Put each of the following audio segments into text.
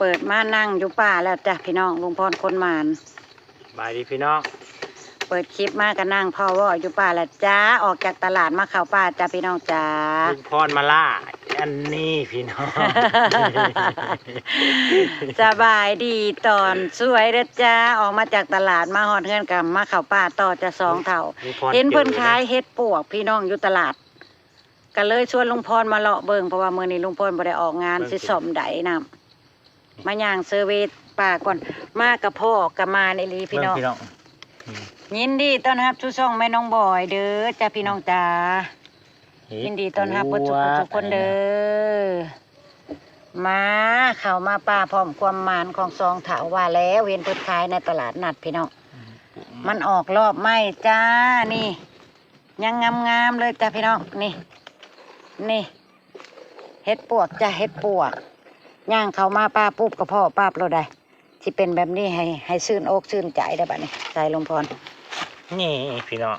เปิดมานั่งอยู่ป่าแล้วจ้ะพี่น้องลุงพรคนหมาน บายดีพี่น้องเปิดคลิปมาก็นั่งพ่อว่าอยู่ป่าแล้วจ้าออกจากตลาดมาเข้าป่าจ้ะพี่น้องจ้าลุงพรมาล่าอันนี้พี่น้อง สบายดีตอนสวยเด้อจ้าออกมาจากตลาดมาฮอดเฮือนกับมาเข้าป่าต่อจะสองเท่าเห็นเพิ่นขายเฮ็ดปวกพี่น้องอยู่ตลาดก็เลยชวนลุงพรมาเลาะเบิ่งเพราะว่ามื้อนี้ลุงพรบ่ได้ออกงานสิซ่อมไดน้ำมาย่างเซอร์เวย์ป่าก่อนมากับพ่อกับมาในลีพี่น้องยินดีต้อนรับทุกช่องแม่น้องบอยเด้อจ้าพี่น้องจ้ายินดีต้อนรับทุกคนเด้อมาเข้ามาป่าพร้อมความหมานของซองถาวว่าแล้วเห็นเพิ่นขายในตลาดนัดพี่น้องมันออกรอบไม่จ้านี่ยังงามๆเลยจ้าพี่น้องนี่เฮ็ดปวกจ้าเฮ็ดปวกย่างเข้ามาป้าปุ๊บกับพ่อป้าเราได้ที่เป็นแบบนี้ให้ชื่นอกชื่นใจได้บัดนี้ใจลงพรนี่พี่น้อง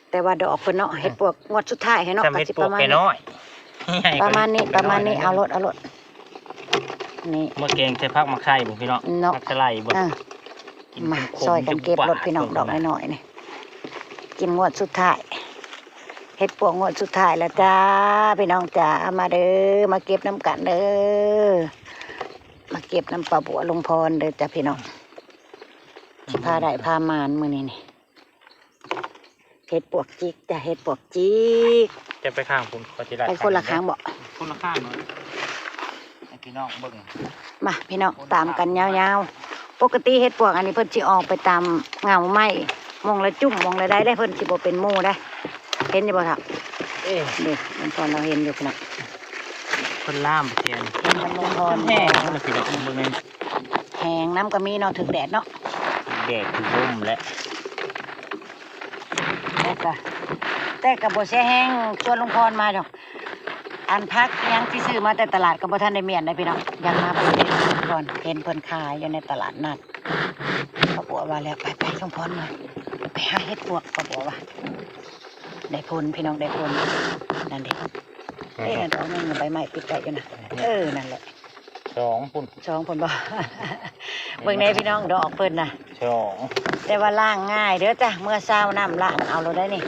แต่ว่าดอกเพิ่นเนาะเฮ็ดปวกงวดสุดท้ายให้เนาะ เฮ็ดปวกไปน้อยประมาณนี้เอารถนี่เมื่อแกงใส่ผักมะไข่บุพี่น้องผักสไลด์บ่มาซอยกันเก็บรถพี่น้องดอกน้อยๆนี่กินงวดสุดท้ายเฮ็ดปวกงวดสุดท้ายแล้วจ้าพี่น้องจ้ามาเด้อมาเก็บน้ำกันเด้อมาเก็บน้ำปลาบัวลงพรเด้อจ้าพี่น้องพาได้พามานมื้อนี้นี่เฮ็ดปวกจิกจ้าเฮ็ดปวกจิกจะไปข้างผมขอสิได้ไปคนละข้างบ่คนละข้างเนาะให้พี่น้องเบิ่งมาพี่น้องตามกันยาวๆปกติเฮ็ดปวกอันนี้เพิ่นสิออกไปตามเงาไม้มองละจุ่มมองละได้เพิ่นสิบ่เป็นหมู่ได้เห็นอยู่บ่ครับนี่มันตอนเราเห็นอยู่พี่น้องคนล่ามเทียนมันลงพรแห้งแล้วพี่น้องเบิ่งนี่แห้งน้ำก็มีเนาะถึงแดดเนาะแดดคือร่มและแต่ก็บ่ใช่แห้งชวนลุงพรมาดอกอันพักยังที่ซื้อมาแต่ตลาดก็บ่ทันได้เมียนได้พี่น้องยังมาเพิ่นก่อนเห็นเพิ่นขายอยู่ในตลาดนัดเขาบอกว่าแล้วไปลุงพรมาไปหาเฮ็ดปวกเขาบอกว่าได้ผลพี่น้องได้ผลนั่นดินั่นเอาเงินใบไม้ปิดไว้อยู่นะนั่นแหละสองผลบ่เบิ่งในพี่น้องดอกเพิ่นน่ะแต่ว่าล้างง่ายเด้อจ้ะเมื่อเช้าน้ำล้างเอาเราได้นี่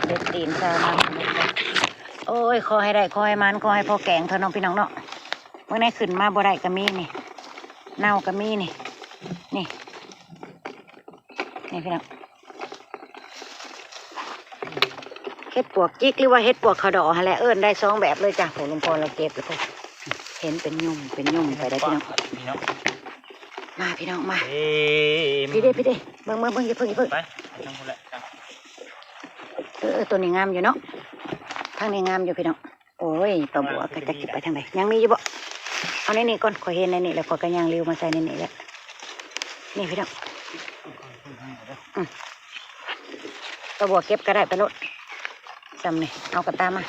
เด็ดตีนเช้าน้ำโอ้ยขอให้ได้ขอให้มันขอให้พอแกงเถอะน้องพี่น้องเนาะเมื่อไหร่ขึ้นมาบ่ได้ก็มีนี่เน่าก็มีนี่พี่น้องเฮ็ดปวกจิกหรือว่าเฮ็ดปวกขะดอแหละได้สองแบบเลยจ้ะผมลุงพรเราเก็บแล้วก็เห็นเป็นยุ่มไปได้พี่น้องมาพี่น้องมาพี่เด้เบิ่งอย่าเพิ่งไปตัวนี้งามอยู่เนาะทางนี้งามอยู่พี่น้องโอ้ยปลาบัวก็จะกินไปทางไหนยังมีอยู่บ่เอาในนี่ก่อนขอเห็นในนี่แล้วขอกันยางริ้วมาใส่ในนี่แล้วนี่พี่น้องปลาบัวเก็บก็ได้ไปรถจำนี่เอากระตามา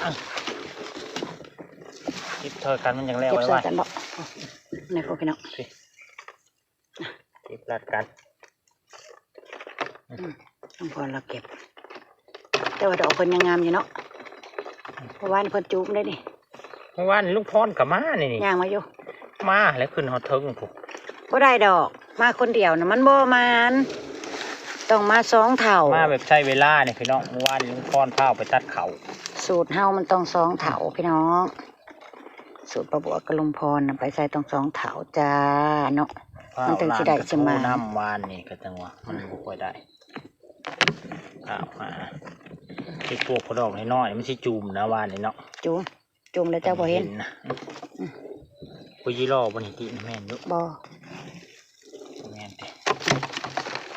เก็บเท่ากันมันยังแล้วไว้เก็บใส่กันบ่ในพวกพี่น้องเก็บรัดกันต้องพอเราเก็บแต่ว่าดอกเพิ่นยังงามอยู่เนาะเพราะว่าเพิ่นจูบได้ดิเมื่อวานลุงพรกับมานี่ย่างมาอยู่มาแล้วขึ้นหอทึงผมบ่ได้ดอกมาคนเดียวนะมันบ่มานต้องมาสองเท่ามาแบบใช้เวลาเนี่ยพี่น้องเมื่อวานลุงพรพาไปตัดเขาสูตรเฮามันต้องสองเท่าพี่น้องสูตรปลาบัวกระลุงพรไปใส่ต้องสองเท่าจ้าเนาะมันถึงสิได้สิมาน้ำวานนี่ก็จังหวะมันบ่ค่อยได้มาที่พวกกระดอกน้อยไม่ใช่จูมนะวานนี่เนาะจูมแล้วเจ้าบ่เห็นนะปุยล่อบนหินแม่นยุบ่แม่น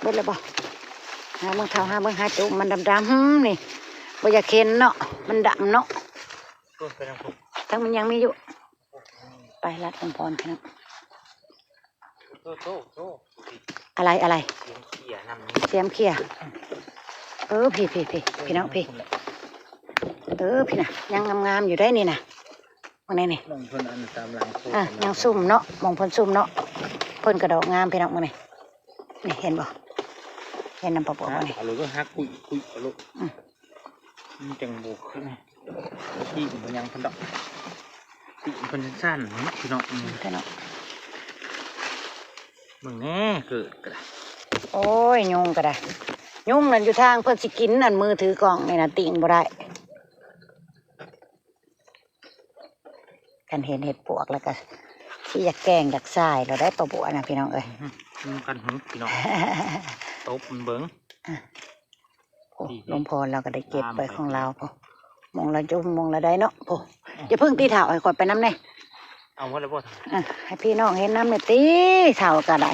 เบิดแล้วบ่หาเบิ่งเท้าหาเบิ่งหาจูมมันดำๆนี่บ่อยากเห็นเนาะมันดำเนาะทั้งมันยังมีอยู่ไปรัดลงพรพี่น้องอะไรเสียมเขี่ยพี่น้องพี่พี่นะยังงามๆอยู่ได้นี่นะวันนี้นี่ยังซุ่มเนาะมองเพิ่นซุ่มเนาะเพิ่นกระดอกงามพี่น้องวันนี้นี่เห็นบ่เห็นน้ำปลาวันนี้เอาลูกก็ฮักคุยเอาลูกมันจังบุกขึ้นที่มันยังพันดอกที่มันสั้นพี่น้อง มึงแน่เกิดกระดาษ โอ้ยยุงก็ได้ยุงนั่นอยู่ทางเพิ่นสิกินนั่นมือถือกล่องนี่นะติงบ่ได้กันเห็นเห็ดปวกแล้วก็ที่อยากแกงอยากทรายเราได้ปลาบัวนะพี่น้องเอ้ย มึงกันหึพี่น้องตบมันเบิ้ง โอ้ลมพรเราก็ได้เก็บไปของเราพอมองเราจุ่มมองเราได้เนาะโอ้อย่าเพิ่งตีเถาให้คอยไปน้ำแน่ เอาหมดเลยบ่ ให้พี่น้องเห็นน้ำเนี่ยตีเถาก็ได้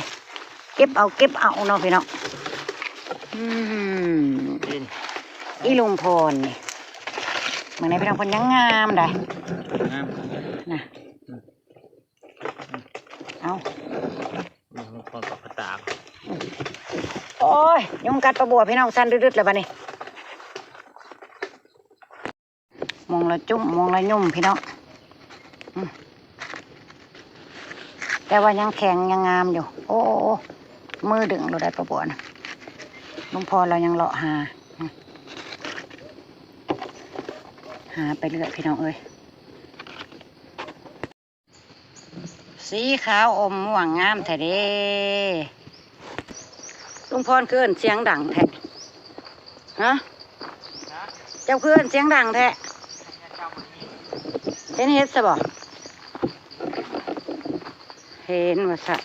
เก็บเอาเนาะพี่น้องดิน อีลุงพรนี่เมื่อไหร่พี่น้องคนยังงามได้ งาม นะเอา มึงคนกับกระตาก โอ้ยยุงกัดปลาบัวพี่น้องสั้นดึดๆเลยบ้านี่มองละจุ่มมองละยุ่มพี่น้องแต่ว่ายังแข็งยังงามอยู่โอ้มือดึงเราได้ปลาบัวนะลุงพรเรายังเลาะหาไปเรื่อยพี่น้องเอ้ยสีขาวอมม่วงงามแท้เด้ลุงพรเกินเสียงดังแท้ฮะเจ้าเกินเสียงดังแท้เห็นเฮ็ดซะบ่เห็นว่าซะ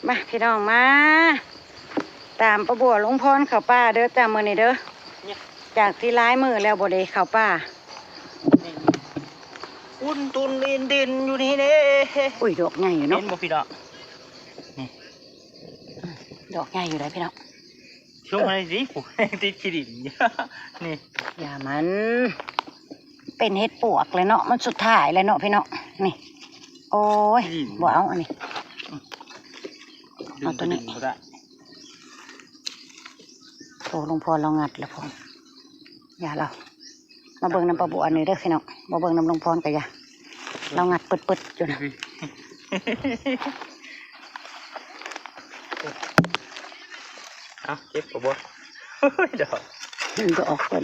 มาพี่น้องมาตามประบัวลุงพรเข้าป่าเด้อจ้ามื้อนี้เด้อจากที่ร้ายมือแล้วบ่ได้เข้าป่าอุ่นตุนดินอยู่นี่เด้ อุ้ยดอกใหญ่อยู่เนาะ เห็นบ่พี่น้อง ดอกใหญ่อยู่ได้พี่น้อง ช่วงอะไรสิผมติดขี้ดินนี่ อย่ามันเป็นเห็ดปวกเลยเนาะมันสุดท้ายเลยเนาะพี่น้องนี่โอ้ยบ่เอาอันนี้เอาตัวนี้โอ้ลุงพรเรางัดแล้วพออย่าเรามาเบิ่งน้ำปลาบัวอันนี้เด้อพี่น้องมาเบิ่งน้ำลุงพรกันอย่าเรางัดปึดๆอยู่นะเอาเก็บปลาบัวเดี๋ยวมันจะออกก่อน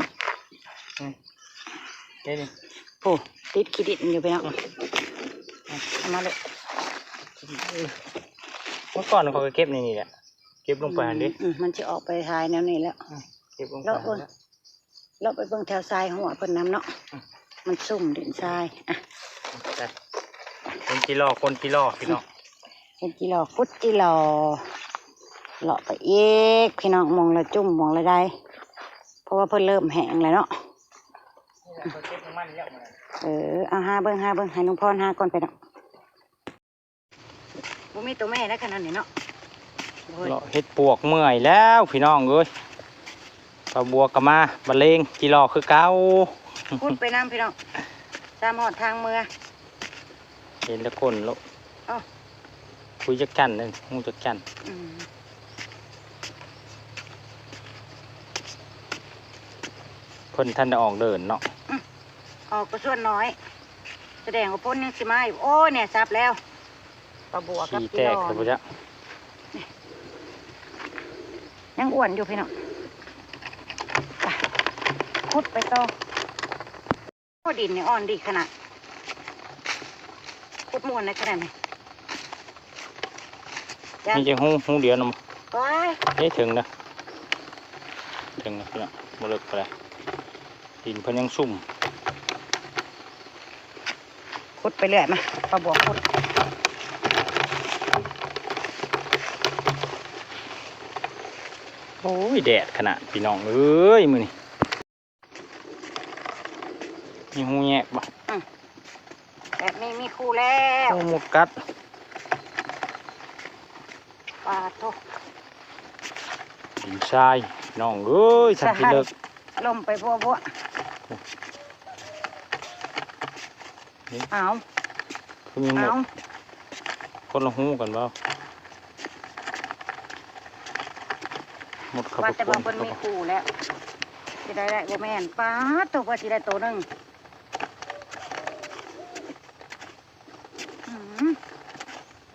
นี่ โอ้ติดขี้ดินอยู่พี่น้องเอามาเลยเมื่อก่อนเขาก็เก็บนี่แหละเก็บลงไปอันนี้มันจะออกไปทายแนวนี้แล้วเก็บลงไปเราไปเบิ่งแถวทรายหัวเพิ่นน้ำเนาะมันซุ่มดินทรายอ่ะคนจีรอคนจีรอพี่น้องเห็นจีรอฟุดจีรอเลาะไปเอกพี่น้องมองละจุ่มมองละได้เพราะว่าเพิ่นเริ่มแห้งแล้วเนาะเอาหาเบิ่งให้ลุงพรหาก่อนไปเนาะบ่มีตัวแม่แล้วขนาดนี้เนาะเลาะเฮ็ดปวกเมื่อยแล้วพี่น้องเอ้ยปลาบัวกะมาบะเลงจีรอคือเก่าพูดไปน้ำพี่น้องตามหอดทางเมือเห็นแล้วคนแล้วคุยจักจันนึงงูจักจันเพิ่นท่านได้ออกเดินเนาะออกก็ส่วนน้อยแสดงว่าพ้นยังสิมาอยู่โอ้เนี่ยซับแล้วปลาบัวกับจีรอยังอ้วนอยู่พี่น้องขุดไปต่อโอ้ดินเนี่ยอ่อนดีขนาดขุดม้วนในขนาดไหนนี่จะหูเดียวนะมั้งเฮ้ยถึงนะพี่น้องมาเลิกไปเลยดินเพิ่นยังซุ่มขุดไปเรื่อยมาปลาบัวขุดโอ้ยแดดขนาดพี่น้องเอ้ยมือนี่มีหูแยกบ่แบบนี้มีคู่แล้วหูหมดกัดปลาโตดินทรายน้องเอ้ยสันติเลิกลมไปบัวเอาคือมีหมดคนละหูกันบ่หมดขับว่าแต่บางคนมีคู่แล้วสิได้บ่แม่นป้าตัวว่าสิได้ตัวนึง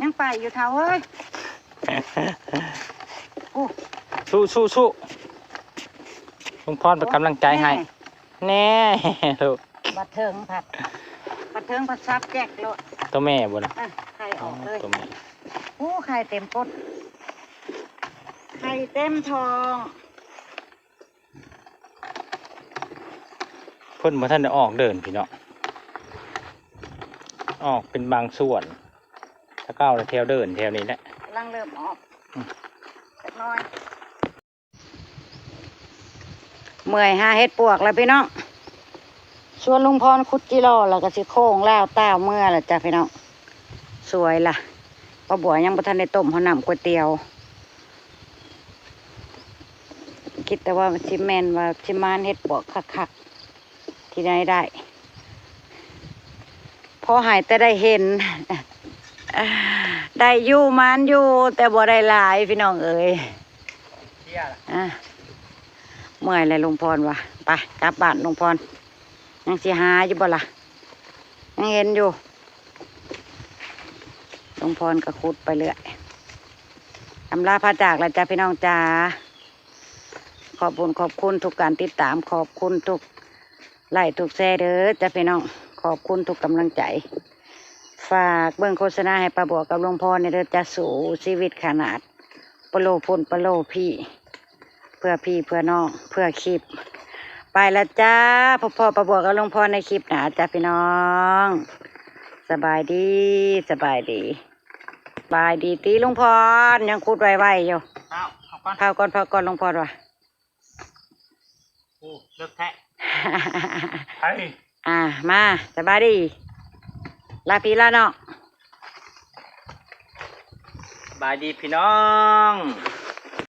ยังไปอยู่เท่าเอ้ยสู้ลุงพรเป็นกำลังใจให้แน่ลูกบัดเทิงผัด ปัดเทิงปัดซับแจกเลย ตัวแม่บ่นะ ไข่ออกเลย ตัวแม่ โอ้ไข่เต็มปดไข่เต็มทอง เพิ่นบ่ทันได้ออกเดินพี่น้องออกเป็นบางส่วนถ้าก้าวแถวเดินแถวนี้แหละ กำลังเริ่มออกสักหน้อย เมื่อยหาเฮ็ดปวกแล้วพี่น้องชวนลุงพรคุดจิโร่แล้วก็สิโค้งแล้วต้าวเมื่อแล้วจ้ะพี่น้องสวยล่ะป้าบัวยังบ่ทันได้ต้มหัวหนำก๋วยเตี๋ยวคิดแต่ว่าชิแมนว่าชิมานเฮ็ดปวกคักๆที่ไหนได้พอหายแต่ได้เห็น ได้อยู่มานอยู่แต่บ่ได้หลายพี่น้องเอ๋ย เที่ยล่ะ อ่ะเมื่อยเลยลุงพรว่ะไปกลับบ้านลุงพรยังสิหาอยู่บ่ล่ะยังเห็นอยู่ลุงพรก็ขุดไปเรื่อยอำลาพาจากแล้วจ้าพี่น้องจ้าขอบคุณทุกการติดตามขอบคุณทุกไลค์ทุกแชร์เด้อจ้าพี่น้องขอบคุณทุกกำลังใจฝากเบิ่งโฆษณาให้ป้าบัวกับลุงพรในเด้อจ้าสู่ชีวิตขนาดปะโลพุ่นปะโลพี่เพื่อพี่เพื่อน้องเพื่อคลิปไปแล้วจ้าพ่อประบวกกับหลวงพ่อในคลิปหนาจ้าพี่น้องสบายดีสบายดีตีหลวงพ่อยังคุดไวๆอยู่ เอาก่อน เผาก่อนหลวงพ่อว่ะ โอ้เลิกแท้ไป มาสบายดีลาพี่ลาน้อง บายดีพี่น้อง